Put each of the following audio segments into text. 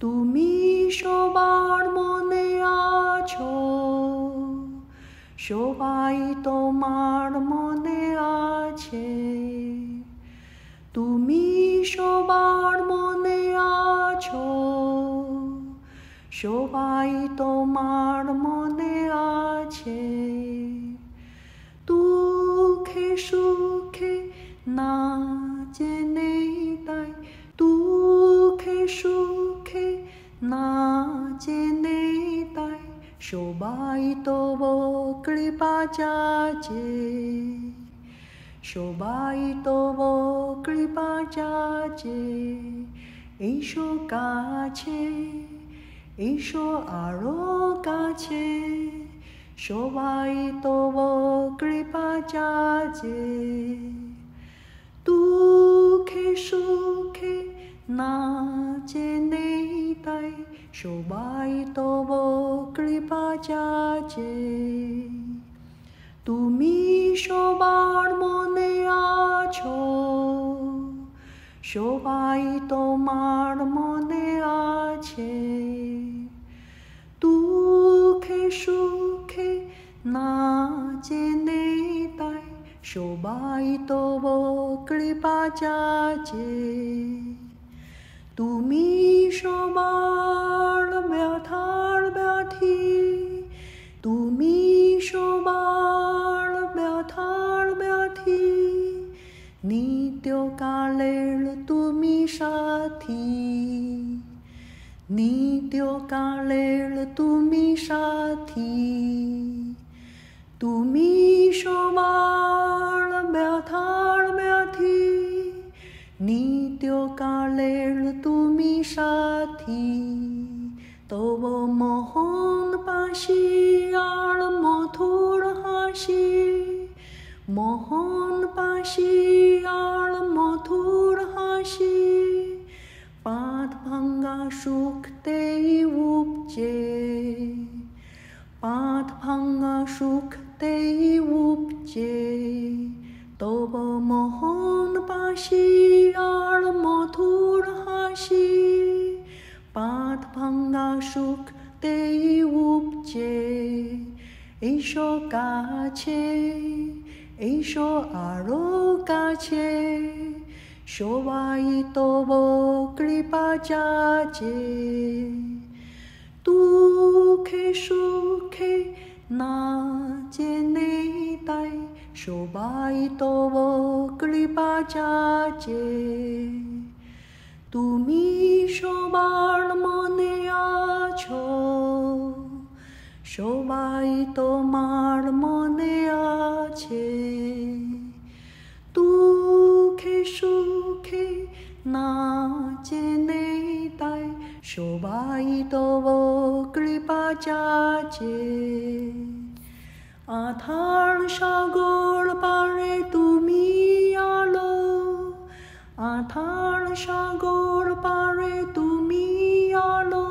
তুমি সবার মনে আছো, সবাই তোমার মনে আছে। তুমি সবার মনে আছো, সবাই তোমার মনে আছে। দুঃখে সুখে না জেনে তাই, দুঃখে সুখে না জেনে তাই, সবাই তব কৃপা চাচে, সবাই তব কৃপা চাচে। এসো কাছে, এসো আরো কাছে, সবাই তব কৃপা চাচে। দুঃখে সুখে না জেনে তাই, সবাই তব কৃপা চাচে। তুমি সবার মনে আছো, সবাই তোমার মনে আছে। দুঃখে সুখে না জেনে তাই, সবাই তব কৃপা চাচে। তুমি সবার ব্যথার ব্যাধি, তুমি সবার ব্যথার ব্যাধি, নিত্যকালের তুমি সাথী, নিত্যকালের তুমি সাথী। তুমি সবার ব্যথার ব্যাধি, নিত্যকালের তুমি সাথী। তব মোহন পাশি আর মধুর হাসি, মোহন পাশি আর মধুর হাসি, পাত ভাঙ্গা সুখতেই উপচে, পাত ভাঙ্গা সুখতেই উপচে। তব মোহন পাশি আর মধুর হাসি, পাত ভাঙ্গা সুখতেই উপচে। এসো কাছে, এসো আরো কাছে, সবাই তব কৃপা চাচে। দুঃখে সুখে না জেনে তাই, সবাই তব কৃপা চাচে। তুমি সবার মনে আছো, সবাই তোমার মনে আছে। দুঃখে সুখে না জেনে তাই, সবাই তব কৃপা চাচে। আধার সাগর পারে তুমি আলো, আধার সাগর পারে তুমি আলো,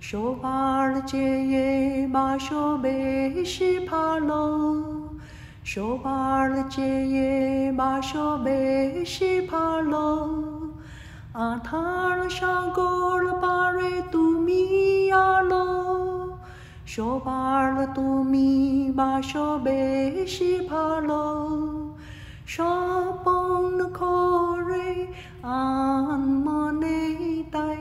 সবার চেয়ে বাসো বেশি ভালো, সবার চেয়ে বাসো বেশি ভালো। আধার সাগর পারে তুমি আলো, সবার তুমি বাসো বেশি ভালো। স্বপন করে আন মনে তাই,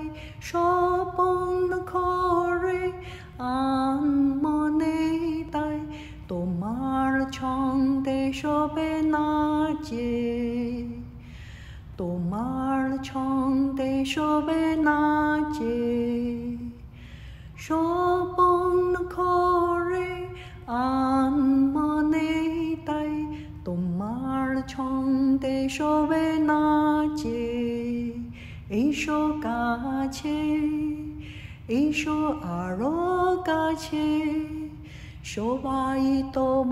স্বপন করে আন মনে তাই, তোমার ছন্দে শোভে নাচে, তোমার ছন্দে শোভে নাচে। স্বপন করে আন মনে তাই, তোমার ছন্দে শোভে নাচে। এসো কাছে, এসো আরো কাছে, সবাই তব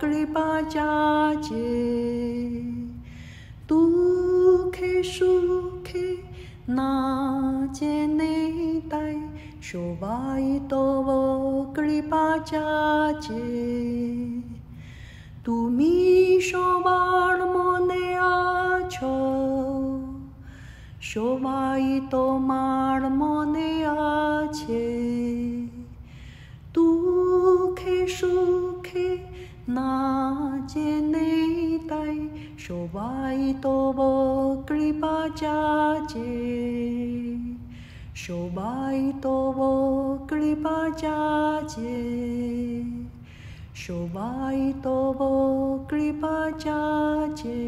কৃপা চাচে। দুঃখে সুখে না জেনে তাই, সবাই তব কৃপা চাচে। তুমি সবার মনে আছো, সবাই তোমার তোমার মনে আছে দুঃখে সুখে না জেনে তাই সবাই তব কৃপা চাচে সবাই তব কৃপা চাচে সবাই তব কৃপা চাচে